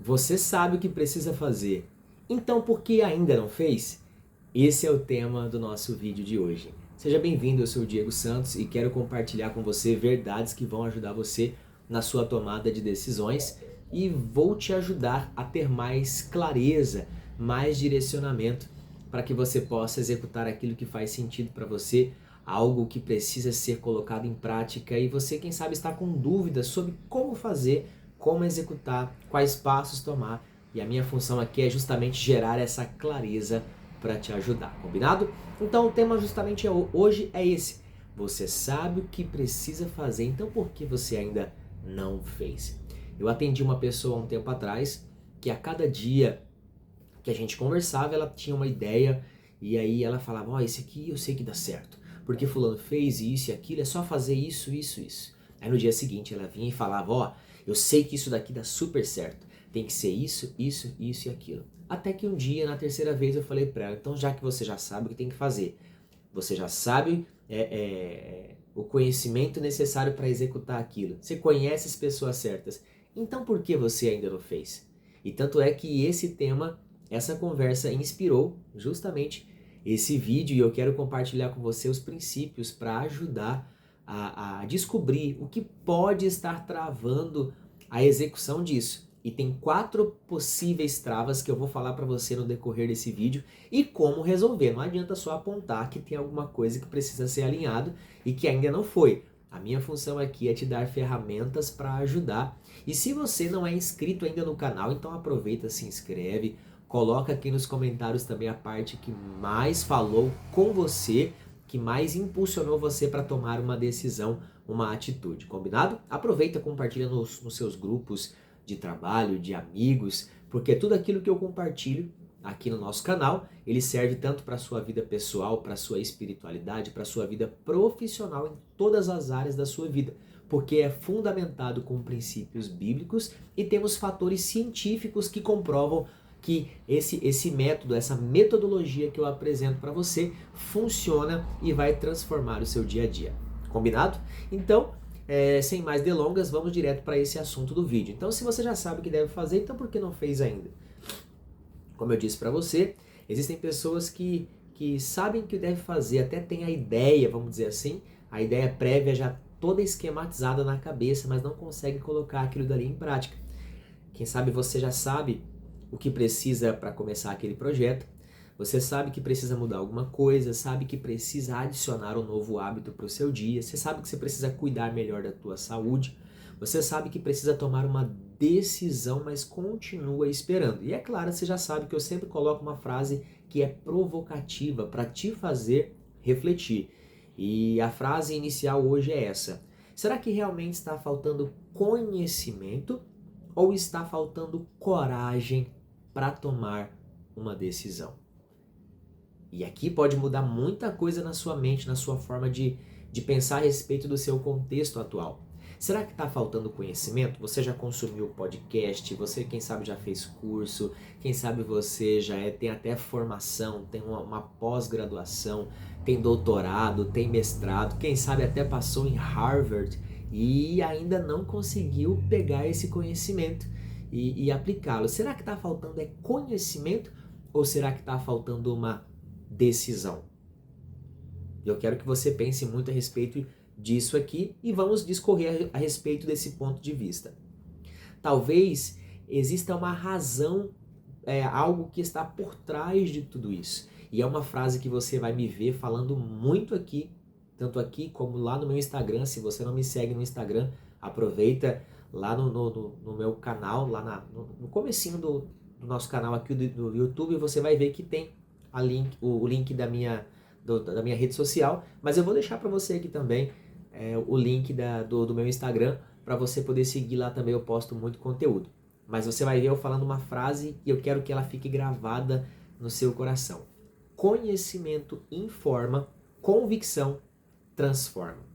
Você sabe o que precisa fazer, então por que ainda não fez? Esse é o tema do nosso vídeo de hoje. Seja bem-vindo, eu sou o Diego Santos e quero compartilhar com você verdades que vão ajudar você na sua tomada de decisões e vou te ajudar a ter mais clareza, mais direcionamento para que você possa executar aquilo que faz sentido para você, algo que precisa ser colocado em prática e você, quem sabe, está com dúvidas sobre como fazer, como executar, quais passos tomar. E a minha função aqui é justamente gerar essa clareza para te ajudar, combinado? Então o tema justamente hoje é esse. Você sabe o que precisa fazer, então por que você ainda não fez? Eu atendi uma pessoa há um tempo atrás que a cada dia que a gente conversava, ela tinha uma ideia e aí ela falava, ó, esse aqui eu sei que dá certo, porque fulano fez isso e aquilo, é só fazer isso, isso, isso. Aí no dia seguinte ela vinha e falava, ó, eu sei que isso daqui dá super certo, tem que ser isso, isso, isso e aquilo. Até que um dia, na terceira vez, eu falei pra ela, então já que você já sabe o que tem que fazer, você já sabe o conhecimento necessário para executar aquilo, você conhece as pessoas certas, então por que você ainda não fez? E tanto é que esse tema, essa conversa inspirou justamente esse vídeo e eu quero compartilhar com você os princípios para ajudar a descobrir o que pode estar travando a execução disso. E tem 4 possíveis travas que eu vou falar para você no decorrer desse vídeo e como resolver. Não adianta só apontar que tem alguma coisa que precisa ser alinhado e que ainda não foi. A minha função aqui é te dar ferramentas para ajudar. E se você não é inscrito ainda no canal, então aproveita, se inscreve, coloca aqui nos comentários também a parte que mais falou com você, que mais impulsionou você para tomar uma decisão, uma atitude, combinado? Aproveita, compartilha nos seus grupos de trabalho, de amigos, porque tudo aquilo que eu compartilho aqui no nosso canal, ele serve tanto para a sua vida pessoal, para a sua espiritualidade, para a sua vida profissional, em todas as áreas da sua vida, porque é fundamentado com princípios bíblicos e temos fatores científicos que comprovam que esse método, essa metodologia que eu apresento para você funciona e vai transformar o seu dia a dia. Combinado? Então, sem mais delongas, vamos direto para esse assunto do vídeo. Então, se você já sabe o que deve fazer, então por que não fez ainda? Como eu disse para você, existem pessoas que sabem o que deve fazer, até tem a ideia, vamos dizer assim, a ideia prévia já toda esquematizada na cabeça, mas não consegue colocar aquilo dali em prática. Quem sabe você já sabe o que precisa para começar aquele projeto, você sabe que precisa mudar alguma coisa, sabe que precisa adicionar um novo hábito para o seu dia, você sabe que você precisa cuidar melhor da tua saúde, você sabe que precisa tomar uma decisão, mas continua esperando. E é claro, você já sabe que eu sempre coloco uma frase que é provocativa para te fazer refletir. E a frase inicial hoje é essa: será que realmente está faltando conhecimento ou está faltando coragem para tomar uma decisão? E aqui pode mudar muita coisa na sua mente, na sua forma de pensar a respeito do seu contexto atual. Será que está faltando conhecimento? Você já consumiu podcast, você quem sabe já fez curso, quem sabe você já tem até formação, tem uma pós-graduação, tem doutorado, tem mestrado, quem sabe até passou em Harvard e ainda não conseguiu pegar esse conhecimento e aplicá-lo. Será que está faltando conhecimento ou será que está faltando uma decisão? Eu quero que você pense muito a respeito disso aqui e vamos discorrer a respeito desse ponto de vista. Talvez exista uma razão, algo que está por trás de tudo isso. E é uma frase que você vai me ver falando muito aqui, tanto aqui como lá no meu Instagram. Se você não me segue no Instagram, aproveita lá no meu canal, lá no comecinho do nosso canal aqui do YouTube, você vai ver que tem o link da minha rede social, mas eu vou deixar para você aqui também o link do meu Instagram, para você poder seguir lá também, eu posto muito conteúdo. Mas você vai ver eu falando uma frase e eu quero que ela fique gravada no seu coração. Conhecimento informa, convicção transforma.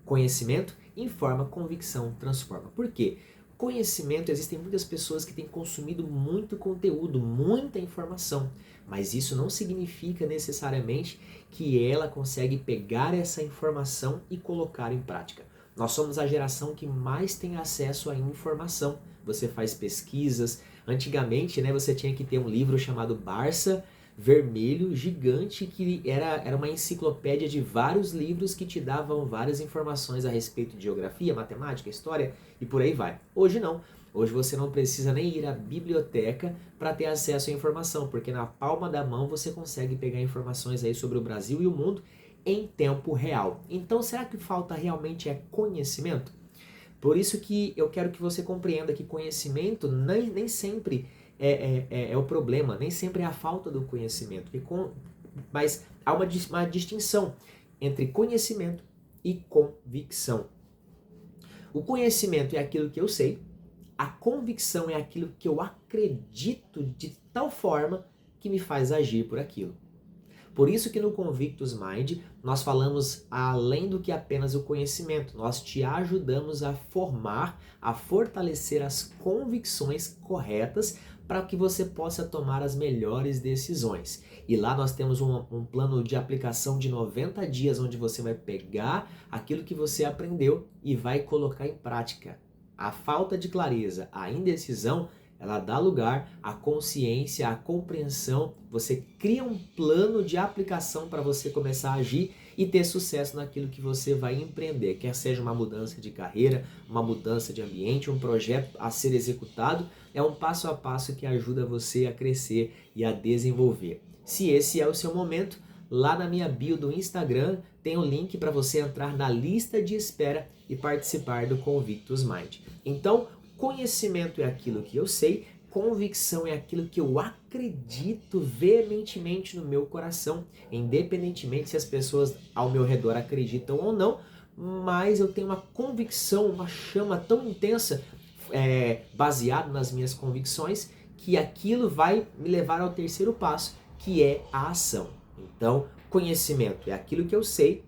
Conhecimento informa, convicção transforma. Por quê? Conhecimento, existem muitas pessoas que têm consumido muito conteúdo, muita informação, mas isso não significa necessariamente que ela consegue pegar essa informação e colocar em prática. Nós somos a geração que mais tem acesso à informação, você faz pesquisas. Antigamente, né, você tinha que ter um livro chamado Barça Vermelho, gigante, que era uma enciclopédia de vários livros que te davam várias informações a respeito de geografia, matemática, história e por aí vai. Hoje não. Hoje você não precisa nem ir à biblioteca para ter acesso à informação, porque na palma da mão você consegue pegar informações aí sobre o Brasil e o mundo em tempo real. Então, será que falta realmente é conhecimento? Por isso que eu quero que você compreenda que conhecimento nem sempre é o problema, nem sempre é a falta do conhecimento. Mas há uma distinção entre conhecimento e convicção. O conhecimento é aquilo que eu sei, a convicção é aquilo que eu acredito de tal forma que me faz agir por aquilo. Por isso que no Convictus Mind nós falamos além do que apenas o conhecimento, nós te ajudamos a formar, a fortalecer as convicções corretas para que você possa tomar as melhores decisões. E lá nós temos um plano de aplicação de 90 dias onde você vai pegar aquilo que você aprendeu e vai colocar em prática. A falta de clareza, a indecisão, ela dá lugar à consciência, à compreensão. Você cria um plano de aplicação para você começar a agir e ter sucesso naquilo que você vai empreender. Quer seja uma mudança de carreira, uma mudança de ambiente, um projeto a ser executado, é um passo a passo que ajuda você a crescer e a desenvolver. Se esse é o seu momento, lá na minha bio do Instagram tem um link para você entrar na lista de espera e participar do Convictus Mind. Então, conhecimento é aquilo que eu sei, convicção é aquilo que eu acredito veementemente no meu coração, independentemente se as pessoas ao meu redor acreditam ou não, mas eu tenho uma convicção, uma chama tão intensa, baseado nas minhas convicções, que aquilo vai me levar ao terceiro passo, que é a ação. Então, conhecimento é aquilo que eu sei,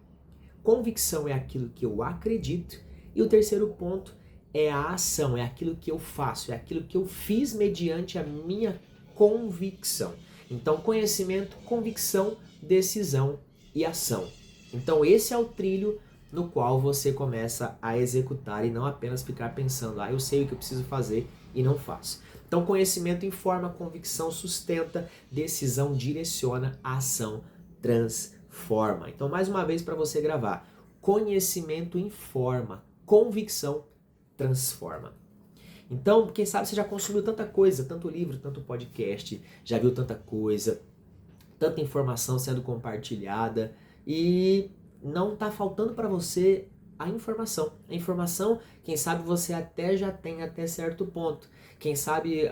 convicção é aquilo que eu acredito, e o terceiro ponto é a ação, é aquilo que eu faço, é aquilo que eu fiz mediante a minha convicção. Então, conhecimento, convicção, decisão e ação. Então, esse é o trilho no qual você começa a executar e não apenas ficar pensando, eu sei o que eu preciso fazer e não faço. Então, conhecimento informa, convicção sustenta, decisão direciona, ação transforma. Então, mais uma vez para você gravar, conhecimento informa, convicção transforma. Então, quem sabe você já consumiu tanta coisa, tanto livro, tanto podcast, já viu tanta coisa, tanta informação sendo compartilhada e não está faltando para você a informação. A informação, quem sabe você até já tem até certo ponto. Quem sabe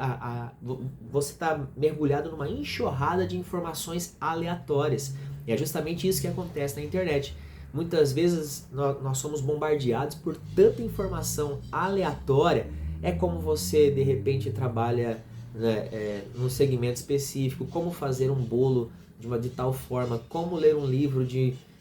você está mergulhado numa enxurrada de informações aleatórias. E é justamente isso que acontece na internet. Muitas vezes nós somos bombardeados por tanta informação aleatória. É como você de repente trabalha, né, num segmento específico, como fazer um bolo de tal forma, como ler um livro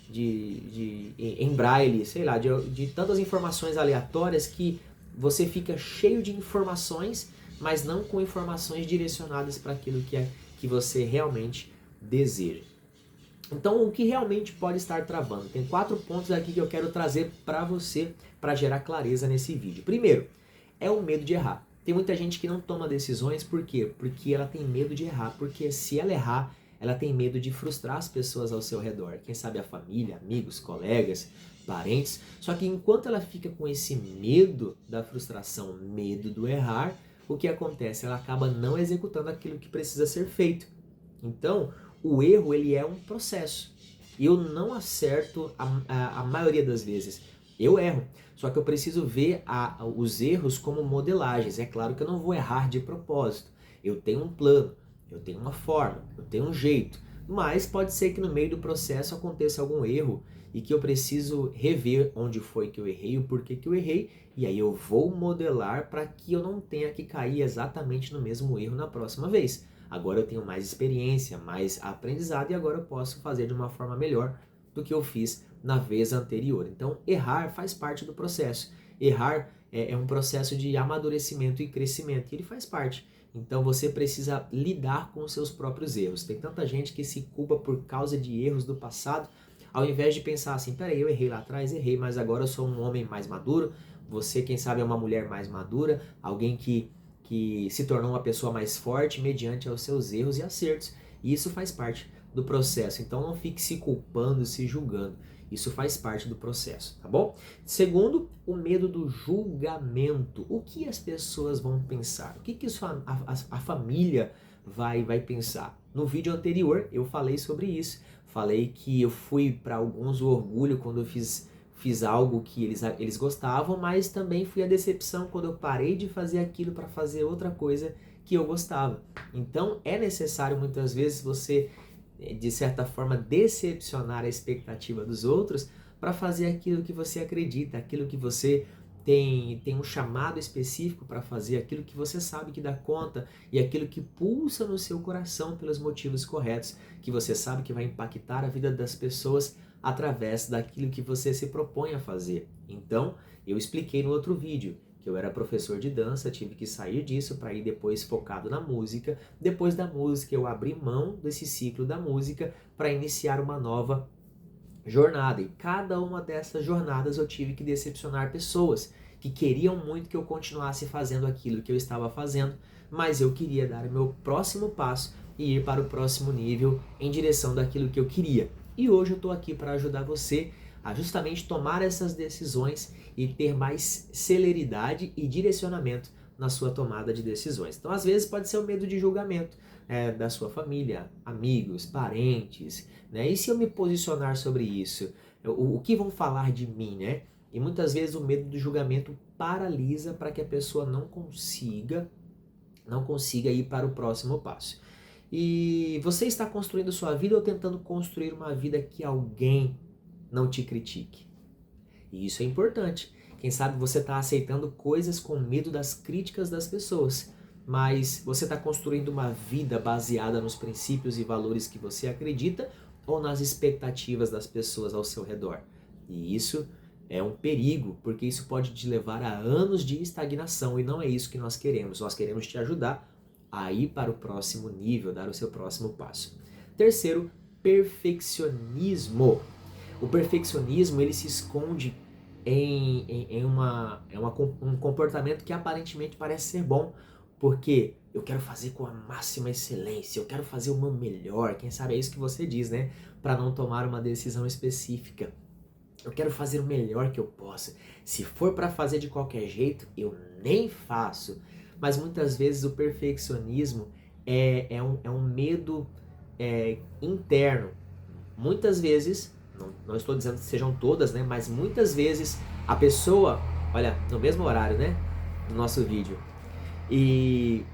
em braille, sei lá, de tantas informações aleatórias que você fica cheio de informações, mas não com informações direcionadas para aquilo que você realmente deseja. Então, o que realmente pode estar travando? Tem 4 pontos aqui que eu quero trazer para você, para gerar clareza nesse vídeo. Primeiro, é o medo de errar. Tem muita gente que não toma decisões, por quê? Porque ela tem medo de errar, porque se ela errar, ela tem medo de frustrar as pessoas ao seu redor. Quem sabe a família, amigos, colegas, parentes. Só que enquanto ela fica com esse medo da frustração, medo do errar, o que acontece? Ela acaba não executando aquilo que precisa ser feito. Então, o erro, ele é um processo. Eu não acerto a maioria das vezes. Eu erro. Só que eu preciso ver os erros como modelagens. É claro que eu não vou errar de propósito. Eu tenho um plano, eu tenho uma forma, eu tenho um jeito. Mas pode ser que no meio do processo aconteça algum erro e que eu preciso rever onde foi que eu errei, o porquê que eu errei. E aí eu vou modelar para que eu não tenha que cair exatamente no mesmo erro na próxima vez. Agora eu tenho mais experiência, mais aprendizado e agora eu posso fazer de uma forma melhor do que eu fiz na vez anterior. Então, errar faz parte do processo. Errar é um processo de amadurecimento e crescimento, e ele faz parte. Então, você precisa lidar com os seus próprios erros. Tem tanta gente que se culpa por causa de erros do passado, ao invés de pensar assim, peraí, eu errei lá atrás, errei, mas agora eu sou um homem mais maduro, Você, quem sabe, é uma mulher mais madura, alguém que se tornou uma pessoa mais forte mediante aos seus erros e acertos. E isso faz parte do processo. Então não fique se culpando, se julgando. Isso faz parte do processo, tá bom? Segundo, o medo do julgamento. O que as pessoas vão pensar? O que isso a família vai pensar? No vídeo anterior eu falei sobre isso. Falei que eu fui para alguns o orgulho quando eu fiz algo que eles gostavam, mas também fui a decepção quando eu parei de fazer aquilo para fazer outra coisa que eu gostava. Então é necessário muitas vezes você, de certa forma, decepcionar a expectativa dos outros para fazer aquilo que você acredita, aquilo que você tem um chamado específico para fazer, aquilo que você sabe que dá conta e aquilo que pulsa no seu coração pelos motivos corretos, que você sabe que vai impactar a vida das pessoas através daquilo que você se propõe a fazer. Então, eu expliquei no outro vídeo que eu era professor de dança, tive que sair disso para ir depois focado na música. Depois da música, eu abri mão desse ciclo da música para iniciar uma nova jornada. E cada uma dessas jornadas eu tive que decepcionar pessoas que queriam muito que eu continuasse fazendo aquilo que eu estava fazendo, mas eu queria dar o meu próximo passo e ir para o próximo nível em direção daquilo que eu queria. E hoje eu estou aqui para ajudar você a justamente tomar essas decisões e ter mais celeridade e direcionamento na sua tomada de decisões. Então, às vezes, pode ser o medo de julgamento da sua família, amigos, parentes, né? E se eu me posicionar sobre isso? O que vão falar de mim, né? E muitas vezes o medo do julgamento paralisa para que a pessoa não consiga ir para o próximo passo. E você está construindo sua vida ou tentando construir uma vida que alguém não te critique? E isso é importante. Quem sabe você está aceitando coisas com medo das críticas das pessoas, mas você está construindo uma vida baseada nos princípios e valores que você acredita ou nas expectativas das pessoas ao seu redor? E isso é um perigo, porque isso pode te levar a anos de estagnação e não é isso que nós queremos. Nós queremos te ajudar a ir para o próximo nível, dar o seu próximo passo. Terceiro, perfeccionismo. O perfeccionismo, ele se esconde em um comportamento que aparentemente parece ser bom, porque eu quero fazer com a máxima excelência, eu quero fazer o meu melhor, quem sabe é isso que você diz, né? Para não tomar uma decisão específica. Eu quero fazer o melhor que eu posso. Se for para fazer de qualquer jeito, eu nem faço. Mas muitas vezes o perfeccionismo é um medo interno. Muitas vezes, não estou dizendo que sejam todas, né? Mas muitas vezes a pessoa, olha, no mesmo horário, né? Do nosso vídeo. E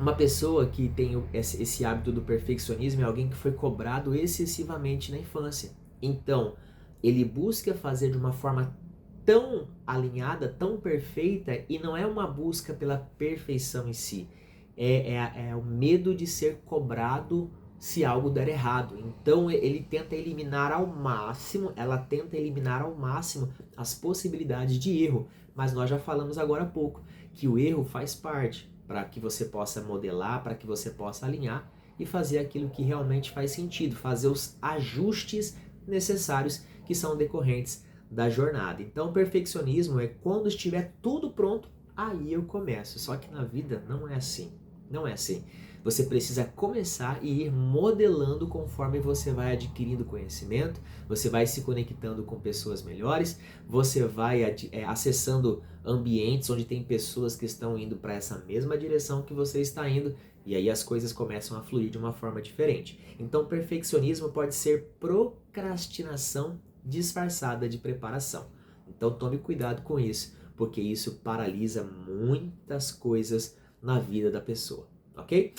uma pessoa que tem esse hábito do perfeccionismo é alguém que foi cobrado excessivamente na infância. Então, ele busca fazer de uma forma tão alinhada, tão perfeita, e não é uma busca pela perfeição em si. É o medo de ser cobrado se algo der errado. Então ele tenta eliminar ao máximo, ela tenta eliminar ao máximo as possibilidades de erro. Mas nós já falamos agora há pouco que o erro faz parte para que você possa modelar, para que você possa alinhar e fazer aquilo que realmente faz sentido, fazer os ajustes necessários que são decorrentes da jornada. Então o perfeccionismo é quando estiver tudo pronto, aí eu começo. Só que na vida não é assim. Não é assim. Você precisa começar e ir modelando conforme você vai adquirindo conhecimento, você vai se conectando com pessoas melhores, você vai acessando ambientes onde tem pessoas que estão indo para essa mesma direção que você está indo, e aí as coisas começam a fluir de uma forma diferente. Então, perfeccionismo pode ser procrastinação disfarçada de preparação. Então, tome cuidado com isso, porque isso paralisa muitas coisas na vida da pessoa, ok?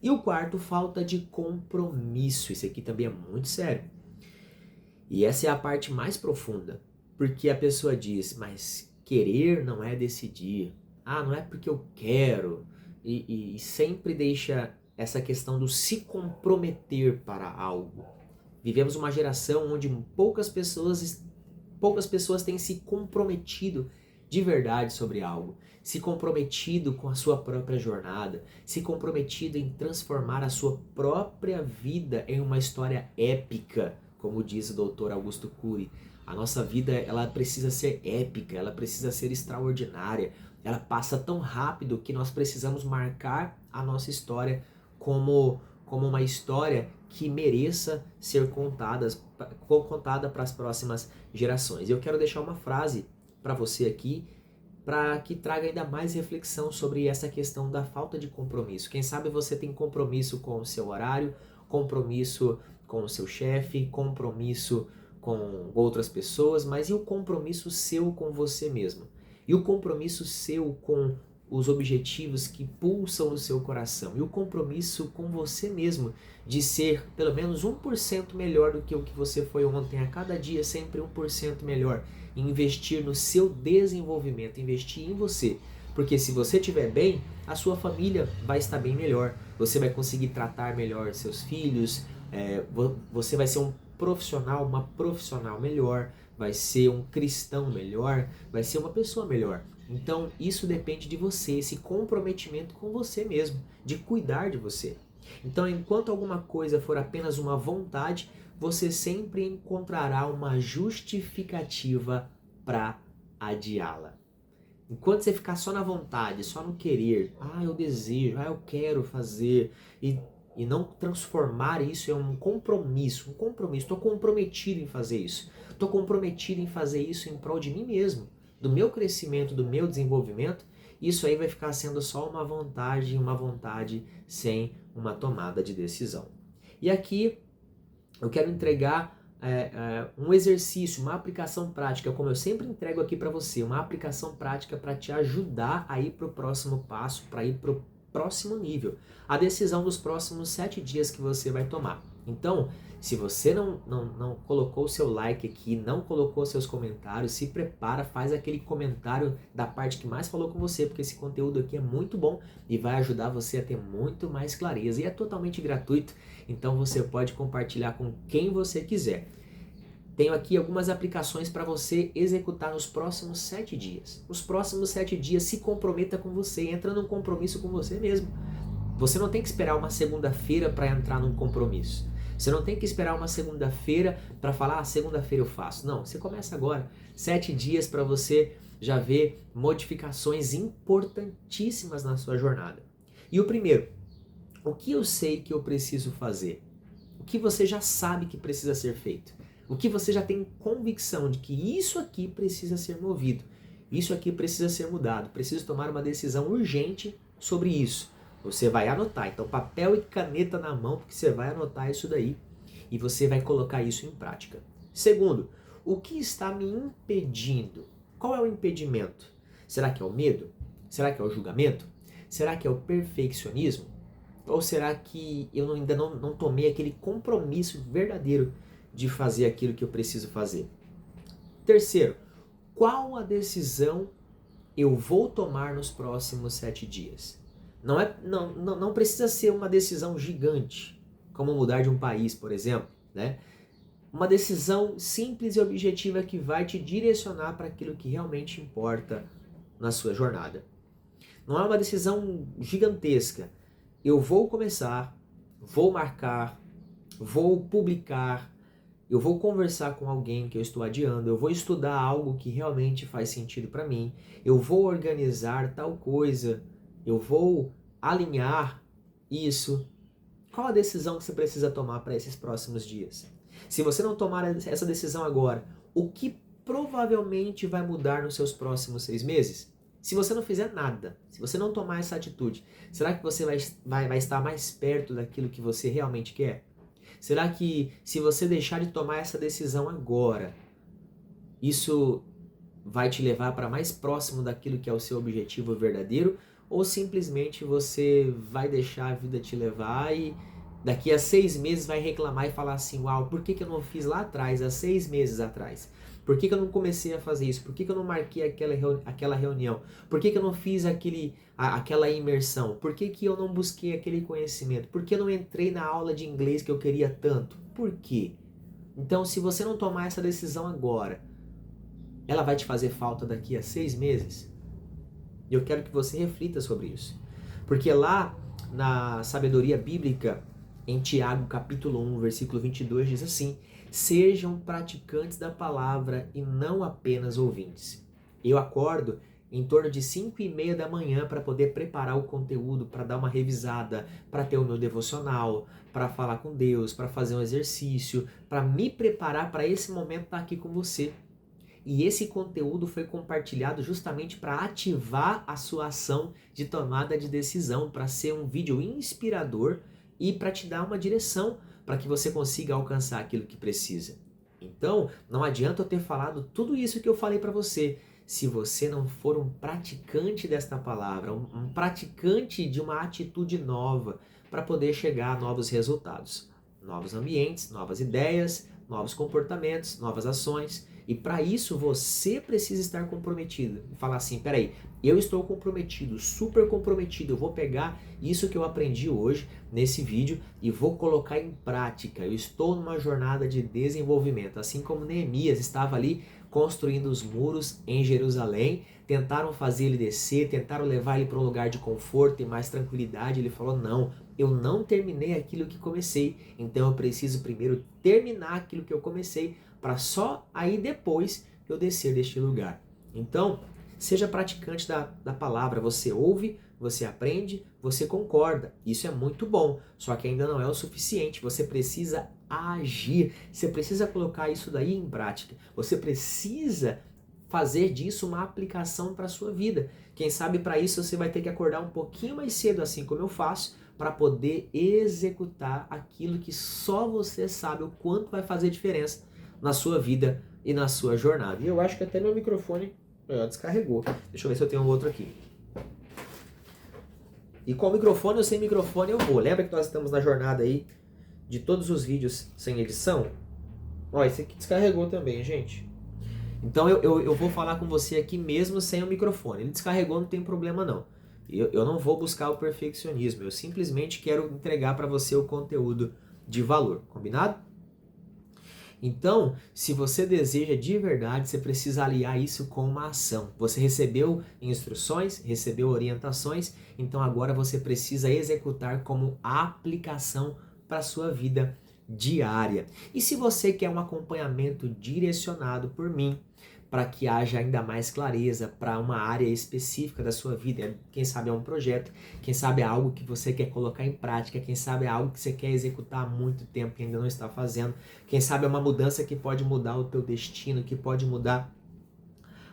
E o quarto, falta de compromisso. Isso aqui também é muito sério. E essa é a parte mais profunda, porque a pessoa diz, mas querer não é decidir. Ah, não é porque eu quero. E sempre deixa essa questão do se comprometer para algo. Vivemos uma geração onde poucas pessoas têm se comprometido de verdade sobre algo, se comprometido com a sua própria jornada, se comprometido em transformar a sua própria vida em uma história épica, como diz o Dr. Augusto Cury. A nossa vida, ela precisa ser épica, ela precisa ser extraordinária. Ela passa tão rápido que nós precisamos marcar a nossa história como uma história que mereça ser contada para as próximas gerações. Eu quero deixar uma frase para você aqui, para que traga ainda mais reflexão sobre essa questão da falta de compromisso. Quem sabe você tem compromisso com o seu horário, compromisso com o seu chefe, compromisso com outras pessoas, mas e o compromisso seu com você mesmo? E o compromisso seu com os objetivos que pulsam no seu coração? E o compromisso com você mesmo de ser pelo menos 1% melhor do que o que você foi ontem, a cada dia sempre 1% melhor? E investir no seu desenvolvimento, investir em você. Porque se você estiver bem, a sua família vai estar bem melhor. Você vai conseguir tratar melhor seus filhos, você vai ser um profissional, uma profissional melhor, vai ser um cristão melhor, vai ser uma pessoa melhor. Então isso depende de você, esse comprometimento com você mesmo, de cuidar de você. Então enquanto alguma coisa for apenas uma vontade, você sempre encontrará uma justificativa para adiá-la. Enquanto você ficar só na vontade, só no querer, eu desejo, eu quero fazer, e não transformar isso em um compromisso, estou comprometido em fazer isso, estou comprometido em fazer isso em prol de mim mesmo, do meu crescimento, do meu desenvolvimento, isso aí vai ficar sendo só uma vontade sem uma tomada de decisão. E aqui eu quero entregar um exercício, uma aplicação prática, como eu sempre entrego aqui para você, uma aplicação prática para te ajudar a ir para o próximo passo, para ir para o próximo nível, a decisão dos próximos 7 dias que você vai tomar. Então, se você não colocou o seu like aqui, não colocou seus comentários, se prepara, faz aquele comentário da parte que mais falou com você, porque esse conteúdo aqui é muito bom e vai ajudar você a ter muito mais clareza. E é totalmente gratuito, então você pode compartilhar com quem você quiser. Tenho aqui algumas aplicações para você executar nos próximos 7 dias. Nos próximos 7 dias, se comprometa com você, entra num compromisso com você mesmo. Você não tem que esperar uma segunda-feira para entrar num compromisso. Você não tem que esperar uma segunda-feira para falar, segunda-feira eu faço. Não, você começa agora. 7 dias para você já ver modificações importantíssimas na sua jornada. E o primeiro, o que eu sei que eu preciso fazer? O que você já sabe que precisa ser feito? O que você já tem convicção de que isso aqui precisa ser movido, isso aqui precisa ser mudado, preciso tomar uma decisão urgente sobre isso. Você vai anotar, então papel e caneta na mão, porque você vai anotar isso daí e você vai colocar isso em prática. Segundo, o que está me impedindo? Qual é o impedimento? Será que é o medo? Será que é o julgamento? Será que é o perfeccionismo? Ou será que eu ainda não tomei aquele compromisso verdadeiro de fazer aquilo que eu preciso fazer? Terceiro, qual a decisão eu vou tomar nos próximos 7 dias? Não precisa ser uma decisão gigante, como mudar de um país, por exemplo, né? Uma decisão simples e objetiva que vai te direcionar para aquilo que realmente importa na sua jornada. Não é uma decisão gigantesca. Eu vou começar, vou marcar, vou publicar, eu vou conversar com alguém que eu estou adiando, eu vou estudar algo que realmente faz sentido para mim, eu vou organizar tal coisa, eu vou alinhar isso. Qual a decisão que você precisa tomar para esses próximos dias? Se você não tomar essa decisão agora, o que provavelmente vai mudar nos seus próximos 6 meses? Se você não fizer nada, se você não tomar essa atitude, será que você vai estar mais perto daquilo que você realmente quer? Será que se você deixar de tomar essa decisão agora, isso vai te levar para mais próximo daquilo que é o seu objetivo verdadeiro? Ou simplesmente você vai deixar a vida te levar e daqui a 6 meses vai reclamar e falar assim, uau, por que eu não fiz lá atrás, há 6 meses atrás? Por que eu não comecei a fazer isso? Por que eu não marquei aquela reunião? Por que eu não fiz aquela imersão? Por que eu não busquei aquele conhecimento? Por que eu não entrei na aula de inglês que eu queria tanto? Por quê? Então, se você não tomar essa decisão agora, ela vai te fazer falta daqui a 6 meses? E eu quero que você reflita sobre isso. Porque lá na sabedoria bíblica, em Tiago capítulo 1, versículo 22, diz assim: Sejam praticantes da palavra e não apenas ouvintes. Eu acordo em torno de 5h30 da manhã para poder preparar o conteúdo, para dar uma revisada, para ter o meu devocional, para falar com Deus, para fazer um exercício, para me preparar para esse momento estar aqui com você. E esse conteúdo foi compartilhado justamente para ativar a sua ação de tomada de decisão, para ser um vídeo inspirador e para te dar uma direção para que você consiga alcançar aquilo que precisa. Então, não adianta eu ter falado tudo isso que eu falei para você, se você não for um praticante desta palavra, um praticante de uma atitude nova para poder chegar a novos resultados, novos ambientes, novas ideias, novos comportamentos, novas ações. E para isso você precisa estar comprometido. E falar assim, peraí, eu estou comprometido, super comprometido, eu vou pegar isso que eu aprendi hoje nesse vídeo e vou colocar em prática. Eu estou numa jornada de desenvolvimento, assim como Neemias estava ali construindo os muros em Jerusalém, tentaram fazer ele descer, tentaram levar ele para um lugar de conforto e mais tranquilidade. Ele falou, não, eu não terminei aquilo que comecei, então eu preciso primeiro terminar aquilo que eu comecei, para só aí depois eu descer deste lugar. Então, seja praticante da palavra, você ouve, você aprende, você concorda, isso é muito bom, só que ainda não é o suficiente, você precisa agir, você precisa colocar isso daí em prática, você precisa fazer disso uma aplicação para a sua vida. Quem sabe para isso você vai ter que acordar um pouquinho mais cedo, assim como eu faço, para poder executar aquilo que só você sabe o quanto vai fazer diferença na sua vida e na sua jornada. E eu acho que até meu microfone descarregou. Deixa eu ver se eu tenho um outro aqui. E com microfone ou sem microfone eu vou. Lembra que nós estamos na jornada aí de todos os vídeos sem edição? Ó, esse aqui descarregou também, gente. Então eu vou falar com você aqui mesmo sem o microfone. Ele descarregou, não tem problema não. Eu não vou buscar o perfeccionismo. Eu simplesmente quero entregar para você o conteúdo de valor. Combinado? Então, se você deseja de verdade, você precisa aliar isso com uma ação. Você recebeu instruções, recebeu orientações, então agora você precisa executar como aplicação para a sua vida diária. E se você quer um acompanhamento direcionado por mim, para que haja ainda mais clareza para uma área específica da sua vida, quem sabe é um projeto, quem sabe é algo que você quer colocar em prática, quem sabe é algo que você quer executar há muito tempo e ainda não está fazendo, quem sabe é uma mudança que pode mudar o teu destino, que pode mudar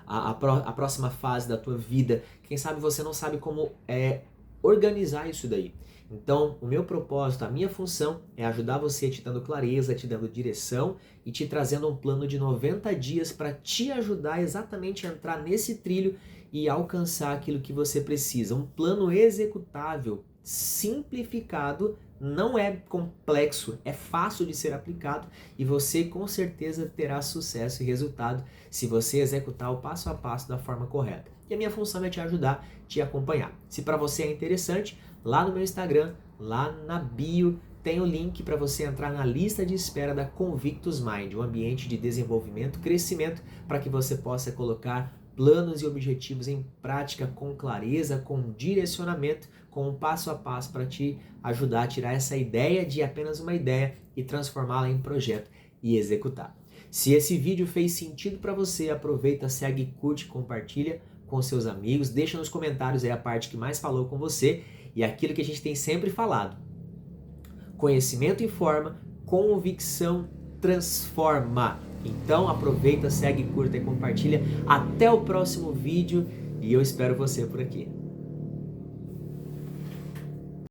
a próxima fase da tua vida, quem sabe você não sabe como organizar isso daí. Então, o meu propósito, a minha função é ajudar você te dando clareza, te dando direção e te trazendo um plano de 90 dias para te ajudar exatamente a entrar nesse trilho e alcançar aquilo que você precisa. Um plano executável, simplificado, não é complexo, é fácil de ser aplicado e você com certeza terá sucesso e resultado se você executar o passo a passo da forma correta. E a minha função é te ajudar, te acompanhar. Se para você é interessante, lá no meu Instagram, lá na bio, tem o link para você entrar na lista de espera da Convictus Mind, um ambiente de desenvolvimento, crescimento, para que você possa colocar planos e objetivos em prática com clareza, com direcionamento, com um passo a passo para te ajudar a tirar essa ideia de apenas uma ideia e transformá-la em projeto e executar. Se esse vídeo fez sentido para você, aproveita, segue, curte, compartilha com seus amigos, deixa nos comentários aí a parte que mais falou com você e aquilo que a gente tem sempre falado. Conhecimento informa, convicção transforma. Então aproveita, segue, curta e compartilha. Até o próximo vídeo e eu espero você por aqui.